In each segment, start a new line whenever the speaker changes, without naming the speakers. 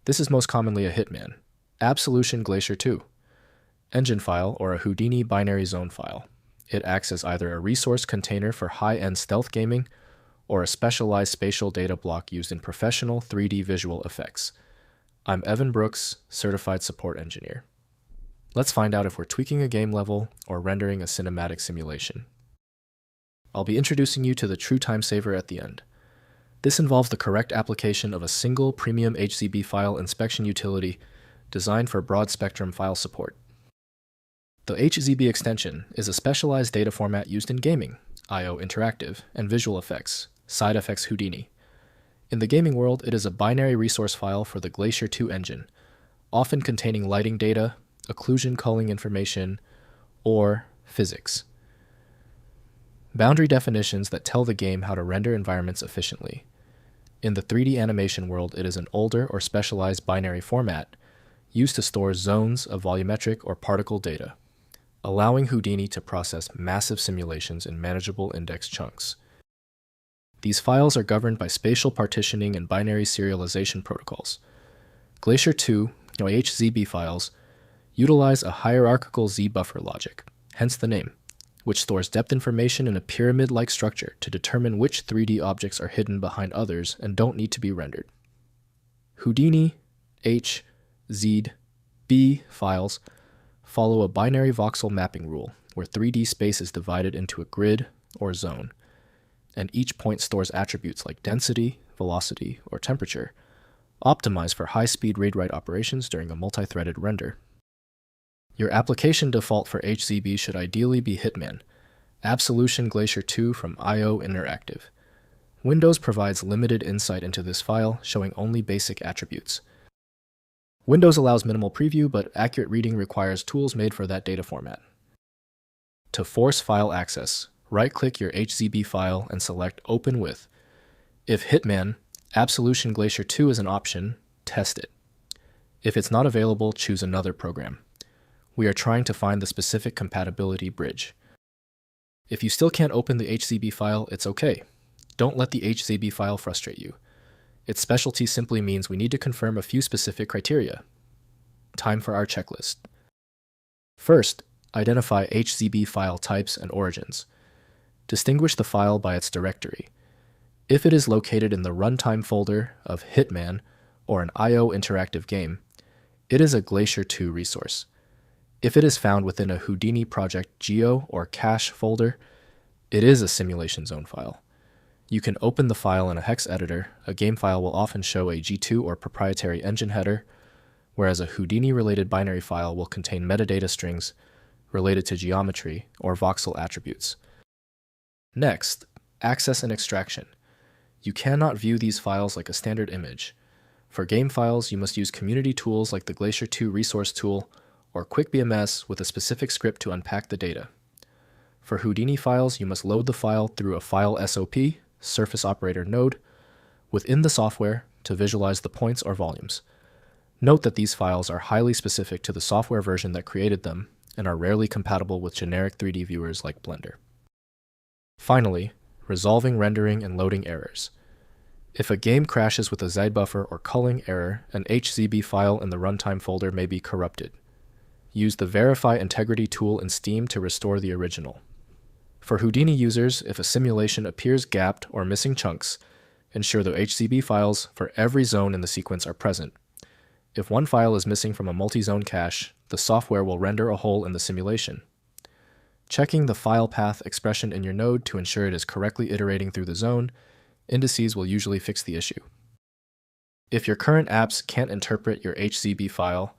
This is most commonly a Hitman, Absolution Glacier 2, engine file, or a Houdini binary zone file. It acts as either a resource container for high-end stealth gaming or a specialized spatial data block used in professional 3D visual effects. I'm Evan Brooks, Certified Support Engineer. Let's find out if we're tweaking a game level or rendering a cinematic simulation. I'll be introducing you to the true time saver at the end. This involves the correct application of a single premium HZB file inspection utility designed for broad spectrum file support. The HZB extension is a specialized data format used in gaming, I/O interactive, and visual effects, SideFX Houdini. In the gaming world, it is a binary resource file for the Glacier 2 engine, often containing lighting data, occlusion culling information, or physics. Boundary definitions that tell the game how to render environments efficiently. In the 3D animation world, it is an older or specialized binary format used to store zones of volumetric or particle data, allowing Houdini to process massive simulations in manageable index chunks. These files are governed by spatial partitioning and binary-serialization protocols. Glacier 2, or HZB files, utilize a hierarchical Z-Buffer logic, hence the name, which stores depth information in a pyramid-like structure to determine which 3D objects are hidden behind others and don't need to be rendered. Houdini HZB files follow a binary-voxel mapping rule, where 3D space is divided into a grid or zone, and each point stores attributes like density, velocity, or temperature, optimized for high-speed read-write operations during a multi-threaded render. Your application default for HZB should ideally be Hitman, Absolution Glacier 2 from I/O Interactive. Windows provides limited insight into this file, showing only basic attributes. Windows allows minimal preview, but accurate reading requires tools made for that data format. To force file access, right-click your HZB file and select Open With. If Hitman, Absolution Glacier 2 is an option, test it. If it's not available, choose another program. We are trying to find the specific compatibility bridge. If you still can't open the HZB file, it's okay. Don't let the HZB file frustrate you. Its specialty simply means we need to confirm a few specific criteria. Time for our checklist. First, identify HZB file types and origins. Distinguish the file by its directory. If it is located in the runtime folder of Hitman or an I/O interactive game, it is a Glacier 2 resource. If it is found within a Houdini project geo or cache folder, it is a simulation zone file. You can open the file in a hex editor. A game file will often show a G2 or proprietary engine header, whereas a Houdini-related binary file will contain metadata strings related to geometry or voxel attributes. Next, access and extraction. You cannot view these files like a standard image. For game files, you must use community tools like the Glacier 2 resource tool or QuickBMS with a specific script to unpack the data. For Houdini files, you must load the file through a file SOP, surface operator node, within the software to visualize the points or volumes. Note that these files are highly specific to the software version that created them and are rarely compatible with generic 3D viewers like Blender. Finally, resolving rendering and loading errors. If a game crashes with a Z-Buffer or culling error, an HZB file in the runtime folder may be corrupted. Use the Verify Integrity tool in Steam to restore the original. For Houdini users, if a simulation appears gapped or missing chunks, ensure the HZB files for every zone in the sequence are present. If one file is missing from a multi-zone cache, the software will render a hole in the simulation. Checking the file path expression in your node to ensure it is correctly iterating through the zone, indices will usually fix the issue. If your current apps can't interpret your HZB file,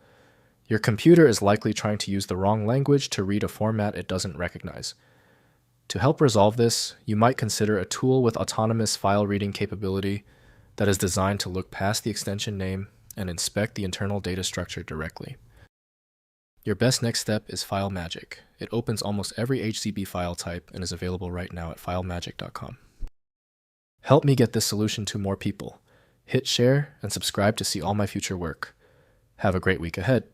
your computer is likely trying to use the wrong language to read a format it doesn't recognize. To help resolve this, you might consider a tool with autonomous file reading capability that is designed to look past the extension name and inspect the internal data structure directly. Your best next step is FileMagick. It opens almost every HZB file type and is available right now at filemagick.com. Help me get this solution to more people. Hit share and subscribe to see all my future work. Have a great week ahead.